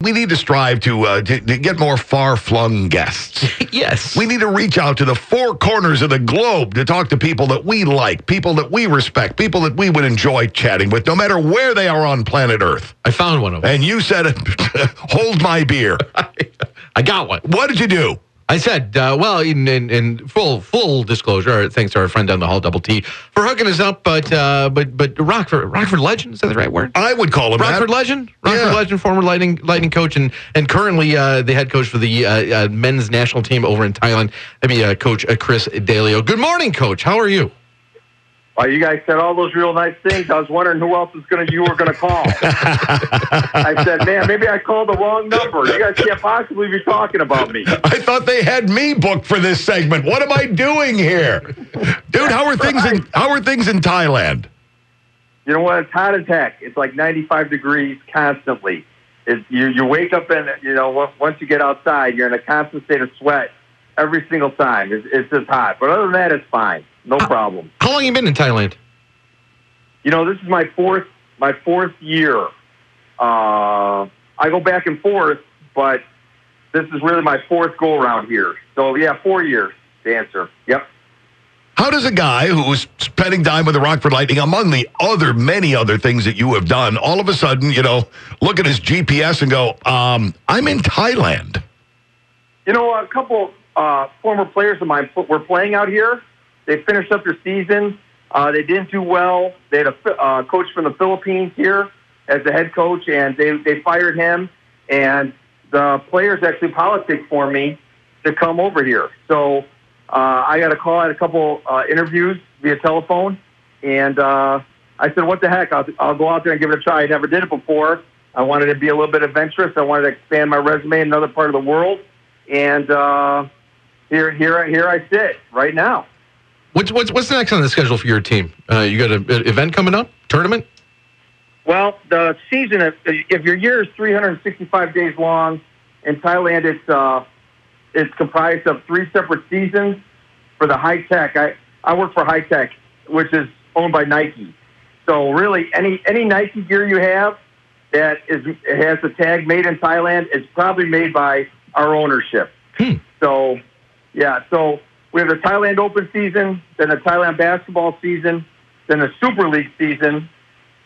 We need to strive to get more far-flung guests. Yes. We need to reach out to the four corners of the globe to talk to people that we like, people that we respect, people that we would enjoy chatting with, no matter where they are on planet Earth. I found one of them. And you said, hold my beer. I got one. What did you do? I said, in full disclosure, thanks to our friend down the hall, Double T, for hooking us up. But Rockford Legend, is that the right word? I would call him Rockford that. Legend, Legend, former Lightning coach, and currently the head coach for the men's national team over in Thailand. Coach Chris Daleo. Good morning, Coach. How are you? You guys said all those real nice things. I was wondering who else you were going to call. I said, man, maybe I called the wrong number. You guys can't possibly be talking about me. I thought they had me booked for this segment. What am I doing here? Dude, how are things in Thailand? You know what? It's hot as heck. It's like 95 degrees constantly. You wake up and, once you get outside, you're in a constant state of sweat every single time. It's just hot. But other than that, it's fine. No problem. How long have you been in Thailand? This is my fourth year. I go back and forth, but this is really my fourth go-around here. So, 4 years to answer. Yep. How does a guy who's spending time with the Rockford Lightning, among the many other things that you have done, all of a sudden, look at his GPS and go, I'm in Thailand? A couple former players of mine were playing out here. They finished up their season. They didn't do well. They had a coach from the Philippines here as the head coach, and they fired him. And the players actually politicked for me to come over here. So I got a call at a couple interviews via telephone, and I said, what the heck? I'll go out there and give it a try. I never did it before. I wanted to be a little bit adventurous. I wanted to expand my resume in another part of the world. And here I sit right now. What's the next on the schedule for your team? You got an event coming up? Tournament? Well, the season, if your year is 365 days long, in Thailand it's comprised of 3 separate seasons. For the High Tech, I work for High Tech, which is owned by Nike. So really, any Nike gear you have that has a tag made in Thailand is probably made by our ownership. So, so we have the Thailand Open season, then the Thailand basketball season, then the Super League season,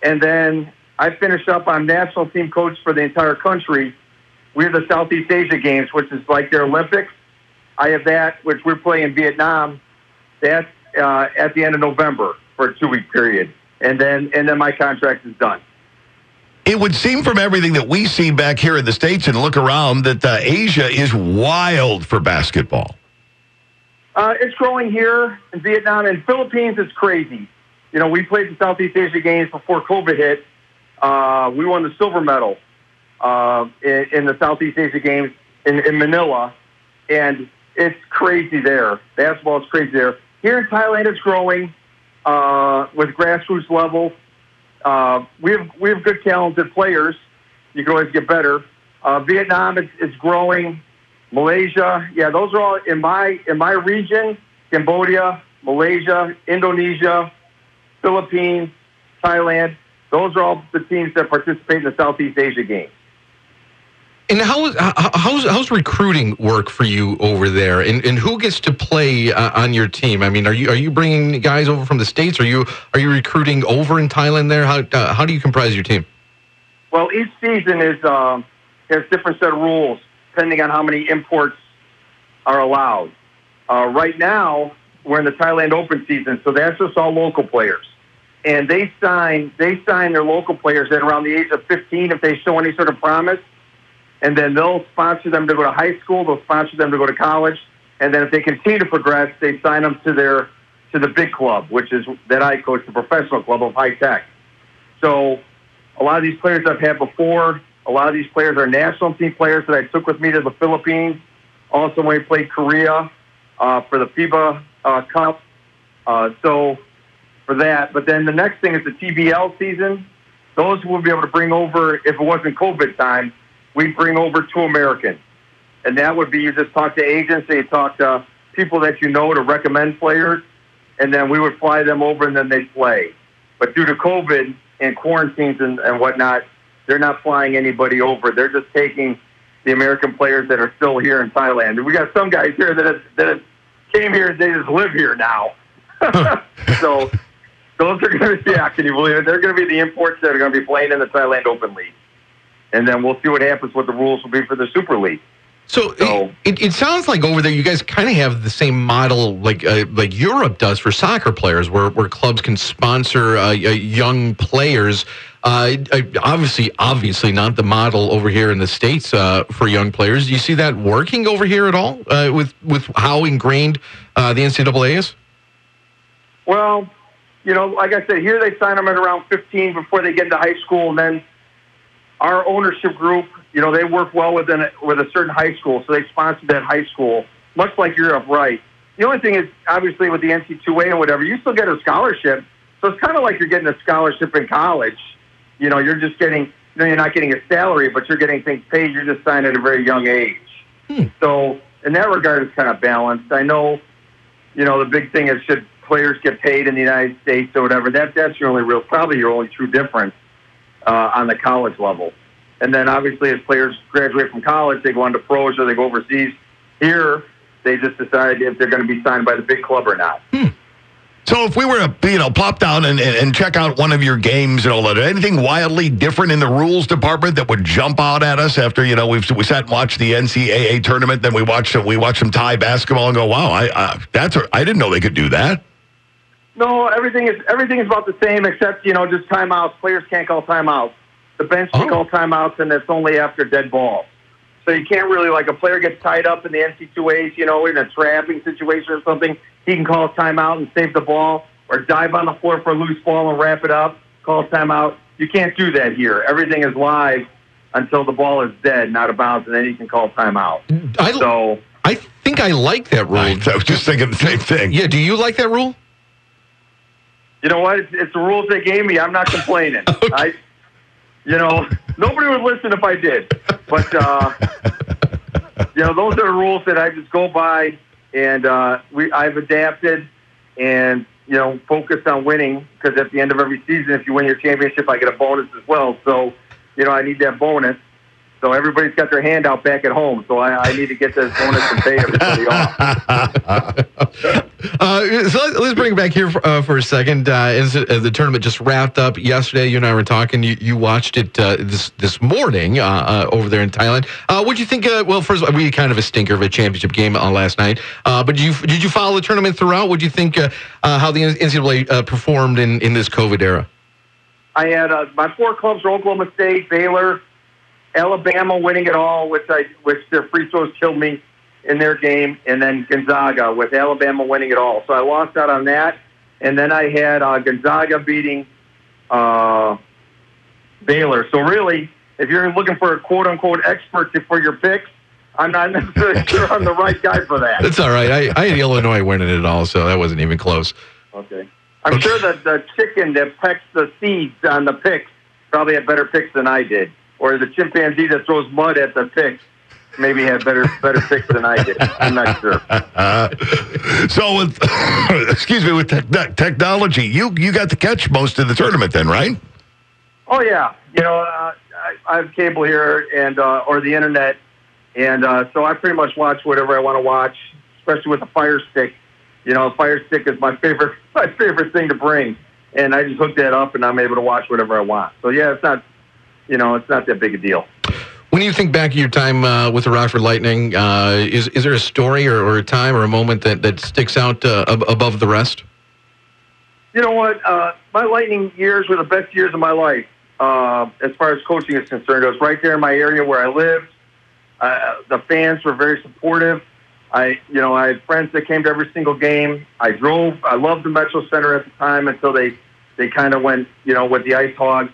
and then I finish up. I'm national team coach for the entire country. We have the Southeast Asia Games, which is like their Olympics. I have that, which we're playing in Vietnam. That's at the end of November for a 2-week period, and then my contract is done. It would seem from everything that we see back here in the States and look around that Asia is wild for basketball. It's growing here in Vietnam and Philippines. It's crazy. We played the Southeast Asia Games before COVID hit. We won the silver medal in the Southeast Asia Games in Manila, and it's crazy there. Basketball is crazy there. Here in Thailand, it's growing with grassroots level. We have good, talented players. You can always get better. Vietnam is growing. Malaysia, those are all in my region. Cambodia, Malaysia, Indonesia, Philippines, Thailand. Those are all the teams that participate in the Southeast Asia Games. And how's recruiting work for you over there? And who gets to play on your team? I mean, are you bringing guys over from the States? Are you recruiting over in Thailand there? How do you comprise your team? Well, each season has different set of rules depending on how many imports are allowed. Right now, we're in the Thailand Open season, so that's just all local players. And they sign their local players at around the age of 15 if they show any sort of promise. And then they'll sponsor them to go to high school. They'll sponsor them to go to college. And then if they continue to progress, they sign them to the big club, which is that I coach, the professional club of High Tech. So a lot of these players I've had before. A lot of these players are national team players that I took with me to the Philippines. Also, when we played Korea for the FIBA Cup. So for that. But then the next thing is the TBL season. Those we'll be able to bring over, if it wasn't COVID time, we'd bring over 2 Americans. And that would be, you just talk to agents, you talk to people that you know to recommend players, and then we would fly them over and then they'd play. But due to COVID and quarantines and whatnot, they're not flying anybody over. They're just taking the American players that are still here in Thailand. And we got some guys here that came here, they just live here now. So those are going to be, can you believe it? They're going to be the imports that are going to be playing in the Thailand Open League. And then we'll see what happens, what the rules will be for the Super League. So it sounds like over there you guys kind of have the same model like Europe does for soccer players, where clubs can sponsor young players. Obviously not the model over here in the States for young players. Do you see that working over here at all with how ingrained the NCAA is? Well, like I said, here they sign them at around 15 before they get into high school, and then our ownership group, they work well with a certain high school, so they sponsor that high school, much like Europe, right? The only thing is, obviously, with the NCAA and whatever, you still get a scholarship, so it's kind of like you're getting a scholarship in college. You're just getting, you're not getting a salary, but you're getting things paid. You're just signed at a very young age. So in that regard, it's kind of balanced. I know, the big thing is, should players get paid in the United States or whatever? That's your only true difference on the college level. And then obviously as players graduate from college, they go on to pros or they go overseas. Here, they just decide if they're going to be signed by the big club or not. So if we were to, plop down and check out one of your games and all that, anything wildly different in the rules department that would jump out at us after, we sat and watched the NCAA tournament, then we watched some Thai basketball and go, wow, I didn't know they could do that. No, everything is about the same except, just timeouts. Players can't call timeouts. The bench can call timeouts, and it's only after dead ball. So you can't really, like a player gets tied up in the NCAAs, in a trapping situation or something, he can call a timeout and save the ball, or dive on the floor for a loose ball and wrap it up, call a timeout. You can't do that here. Everything is live until the ball is dead, not out of bounds, and then you can call a timeout. I think I like that rule. I was just thinking the same thing. Yeah, do you like that rule? You know what? It's the rules they gave me. I'm not complaining. Okay. Nobody would listen if I did. But, those are the rules that I just go by, and I've adapted and, focused on winning, because at the end of every season, if you win your championship, I get a bonus as well. So, I need that bonus. So everybody's got their hand out back at home. So I need to get this bonus and pay everybody off. So let's bring it back here for a second. As the tournament just wrapped up yesterday, you and I were talking. You watched it this morning over there in Thailand. What did you think? Well, first of all, we had kind of a stinker of a championship game last night. But did you follow the tournament throughout? What did you think how the NCAA performed in this COVID era? I had my four clubs were Oklahoma State, Baylor, Alabama winning it all, which their free throws killed me in their game, and then Gonzaga with Alabama winning it all. So I lost out on that. And then I had Gonzaga beating Baylor. So really, if you're looking for a quote-unquote expert for your picks, I'm not necessarily sure I'm the right guy for that. It's all right. I had Illinois winning it all, so that wasn't even close. Okay. I'm sure that the chicken that pecks the seeds on the picks probably had better picks than I did. Or the chimpanzee that throws mud at the picks maybe had better picks than I did. I'm not sure. So with with technology, you got to catch most of the tournament then, right? Oh yeah, I have cable here and or the internet, and so I pretty much watch whatever I want to watch, especially with the Fire Stick. Fire Stick is my favorite thing to bring, and I just hook that up and I'm able to watch whatever I want. So yeah, it's not. It's not that big a deal. When you think back of your time with the Rockford Lightning, is there a story or a time or a moment that sticks out above the rest? You know what? My Lightning years were the best years of my life as far as coaching is concerned. It was right there in my area where I lived. The fans were very supportive. I had friends that came to every single game. I drove. I loved the Metro Center at the time until they kind of went, with the Ice Hogs.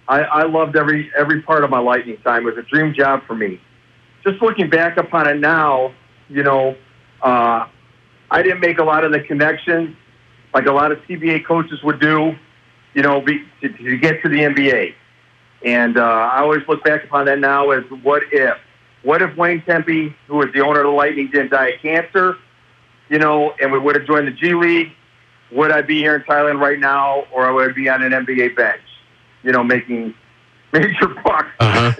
I loved every part of my Lightning time. It was a dream job for me. Just looking back upon it now, I didn't make a lot of the connections like a lot of CBA coaches would do, to get to the NBA. And I always look back upon that now as what if? What if Wayne Tempe, who was the owner of the Lightning, didn't die of cancer, and we would have joined the G League? Would I be here in Thailand right now, or would I be on an NBA bench? Making major bucks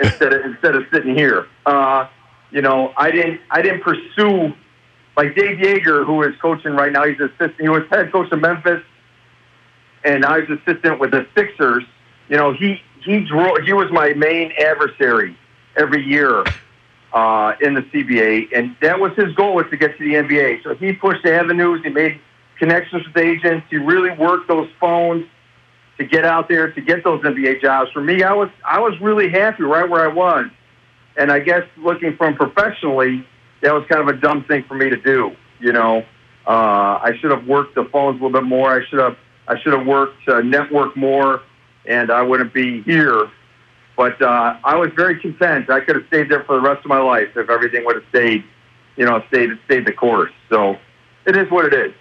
instead of sitting here. You know, I didn't pursue like Dave Yeager, who is coaching right now. He's assistant. He was head coach of Memphis, and I was assistant with the Sixers. You know, he was my main adversary every year in the CBA, and that was his goal, was to get to the NBA. So he pushed avenues. He made connections with agents. He really worked those phones to get out there to get those NBA jobs. For me, I was really happy right where I was, and I guess looking from professionally, that was kind of a dumb thing for me to do. You know, I should have worked the phones a little bit more. I should have worked network more, and I wouldn't be here. But I was very content. I could have stayed there for the rest of my life if everything would have stayed the course. So it is what it is.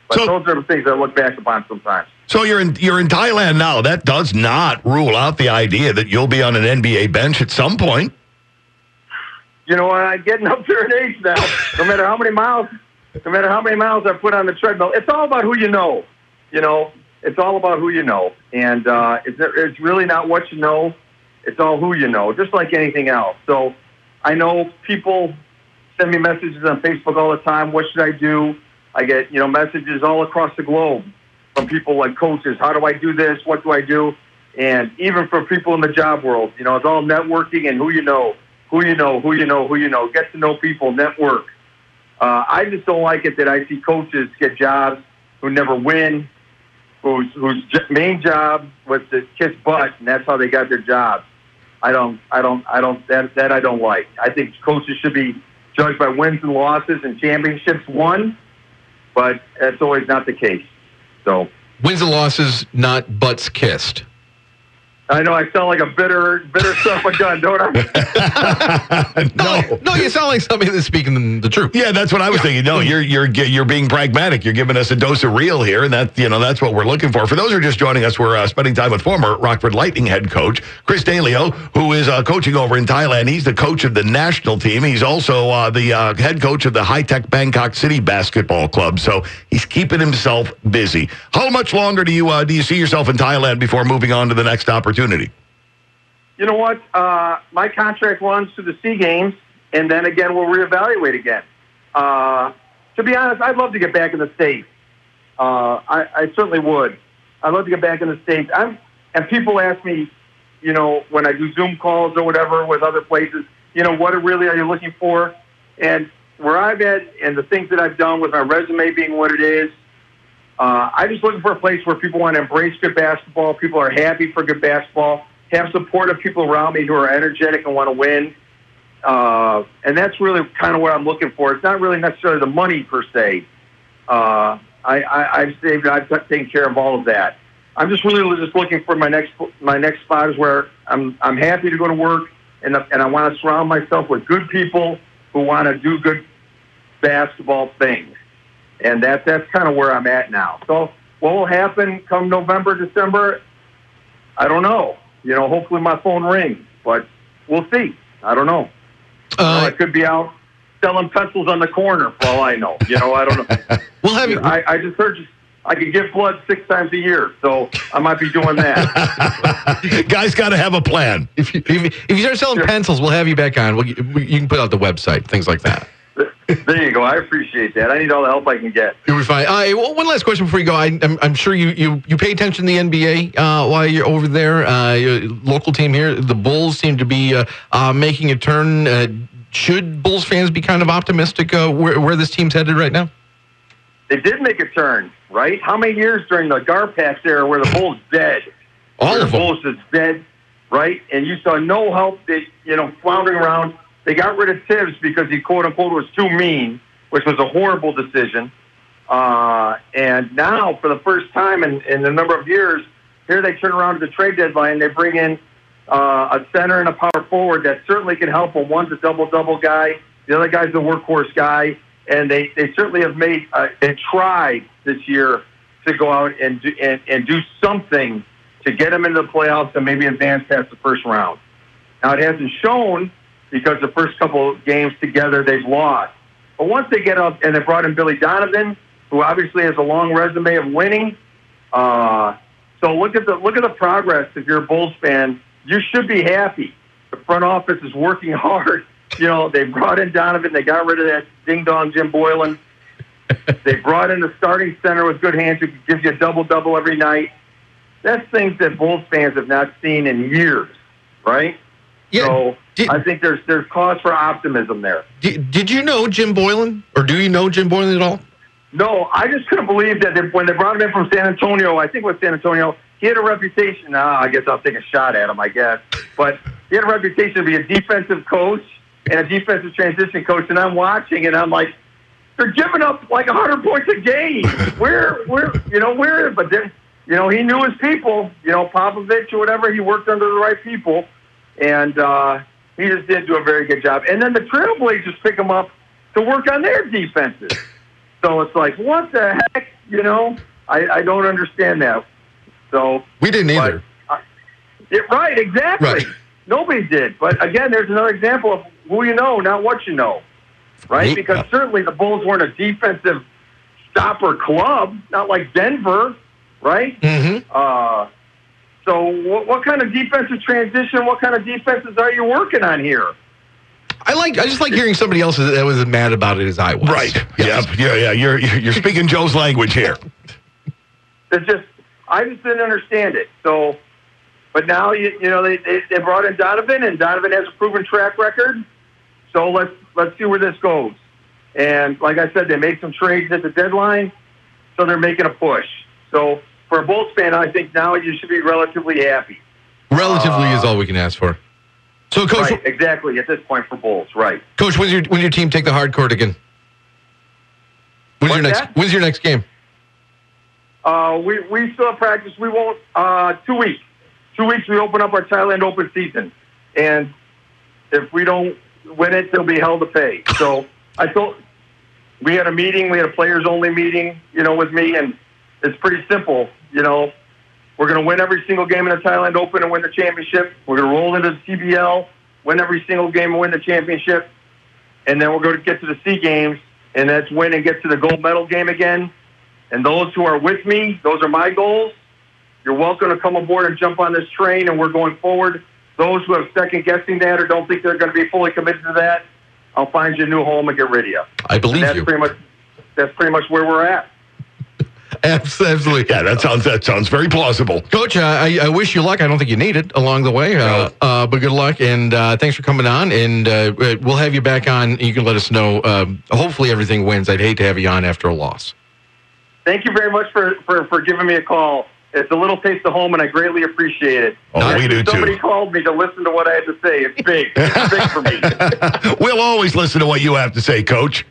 But those are the things I look back upon sometimes. So you're in Thailand now. That does not rule out the idea that you'll be on an NBA bench at some point. You know, I'm getting up there in age now. No matter how many miles I put on the treadmill, it's all about who you know. You know, it's all about who you know, and it's really not what you know. It's all who you know, just like anything else. So I know people send me messages on Facebook all the time. What should I do? I get, messages all across the globe from people like coaches. How do I do this? What do I do? And even for people in the job world, it's all networking and who you know. Get to know people, network. I just don't like it that I see coaches get jobs who never win, whose main job was to kiss butt, and that's how they got their jobs. I don't like. I think coaches should be judged by wins and losses and championships won, but that's always not the case. So wins and losses, not butts kissed. I know I sound like a bitter son of a gun, don't I? No, you sound like somebody that's speaking the truth. Yeah, that's what I was thinking. No, you're being pragmatic. You're giving us a dose of real here, and that's what we're looking for. For those who are just joining us, we're spending time with former Rockford Lightning head coach Chris Daleo, who is coaching over in Thailand. He's the coach of the national team. He's also the head coach of the high-tech Bangkok City basketball club. So he's keeping himself busy. How much longer do you see yourself in Thailand before moving on to the next opportunity? You know what? My contract runs to the SEA Games, and then again we'll reevaluate again. To be honest, I'd love to get back in the States. I certainly would. I'd love to get back in the States. And people ask me, when I do Zoom calls or whatever with other places, what really are you looking for? And where I've at and the things that I've done with my resume being what it is, I'm just looking for a place where people want to embrace good basketball, people are happy for good basketball, have supportive people around me who are energetic and want to win. And that's really kind of what I'm looking for. It's not really necessarily the money per se. I've saved, I've taken care of all of that. I'm just really just looking for my next spot is where I'm happy to go to work, and I want to surround myself with good people who want to do good basketball things. And that's kind of where I'm at now. So what will happen come November, December? I don't know. Hopefully my phone rings, but we'll see. I don't know. I could be out selling pencils on the corner for all I know. I don't know. We'll have you. I just heard I could give blood 6 times a year, so I might be doing that. Guys got to have a plan. If you start selling pencils, we'll have you back on. You can put out the website, things like that. There you go. I appreciate that. I need all the help I can get. You'll be fine. One last question before you go. I'm sure you pay attention to the NBA while you're over there. Your local team here, the Bulls, seem to be making a turn. Should Bulls fans be kind of optimistic where this team's headed right now? They did make a turn, right? How many years during the Garpax era were the Bulls dead? All of them. The Bulls is dead, right? And you saw no help. They, floundering around. They got rid of Tibbs because he, quote-unquote, was too mean, which was a horrible decision. And now, for the first time in a number of years, here they turn around to the trade deadline. They bring in a center and a power forward that certainly can help them. One's a double-double guy. The other guy's a workhorse guy. And they certainly have they tried this year to go out and do something to get them into the playoffs and maybe advance past the first round. Now, it hasn't shown, because the first couple of games together they've lost. But once they get up and they brought in Billy Donovan, who obviously has a long resume of winning. So look at the progress if you're a Bulls fan you should be happy. The front office is working hard. You know, they brought in Donovan. They got rid of that ding-dong Jim Boylan. They brought in the starting center with good hands who gives you a double-double every night. That's things that Bulls fans have not seen in years, right? Yeah. So I think there's cause for optimism there. Did you know Jim Boylan, or do you know Jim Boylan at all? No, I just couldn't believe that when they brought him in from San Antonio, I think it was San Antonio, he had a reputation. I guess I'll take a shot at him, I guess. But he had a reputation to be a defensive coach and a defensive transition coach. And I'm watching, and I'm like, they're giving up like 100 points a game. Where, but then, he knew his people, Popovich or whatever. He worked under the right people. And he just did do a very good job. And then the Trailblazers pick him up to work on their defenses. So it's like, what the heck? I don't understand that. So we didn't either. Right, exactly. Right. Nobody did. But again, there's another example of who you know, not what you know. Right? Because certainly the Bulls weren't a defensive stopper club, not like Denver, right? Mm-hmm. So what kind of defensive transition, what kind of defenses are you working on here? I just like hearing somebody else that was as mad about it as I was. Right. Yes. Yeah. You're speaking Joe's language here. I just didn't understand it. So, but now they brought in Donovan, and Donovan has a proven track record. So let's see where this goes. And like I said, they made some trades at the deadline, so they're making a push. So for a Bulls fan, I think now you should be relatively happy. Relatively is all we can ask for. So, Coach, right, exactly at this point for Bulls, right? Coach, when's your team take the hard court again? When's your next game? We still have practice. We won't. 2 weeks. 2 weeks. We open up our Thailand Open season, and if we don't win it, they'll be hell to pay. So we had a meeting. We had a players only meeting, with me, and it's pretty simple. We're going to win every single game in the Thailand Open and win the championship. We're going to roll into the TBL, win every single game and win the championship. And then we're going to get to the SEA Games, and that's win and get to the gold medal game again. And those who are with me, those are my goals. You're welcome to come aboard and jump on this train, and we're going forward. Those who have second-guessing that or don't think they're going to be fully committed to that, I'll find you a new home and get rid of you. I believe you. That's pretty much where we're at. Absolutely. Yeah, that sounds very plausible. Coach, I wish you luck. I don't think you need it along the way, but good luck, and thanks for coming on, and we'll have you back on. You can let us know. Hopefully everything wins. I'd hate to have you on after a loss. Thank you very much for giving me a call. It's a little taste of home, and I greatly appreciate it. Oh, we do, too. Somebody called me to listen to what I had to say. It's big. It's big for me. We'll always listen to what you have to say, Coach.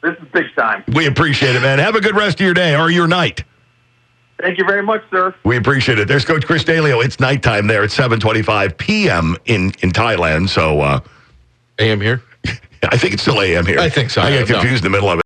This is big time. We appreciate it, man. Have a good rest of your day or your night. Thank you very much, sir. We appreciate it. There's Coach Chris Daleo. It's nighttime there at 7:25 p.m. in Thailand. So, AM here? I think it's still AM here. I think so. I got confused in the middle of it.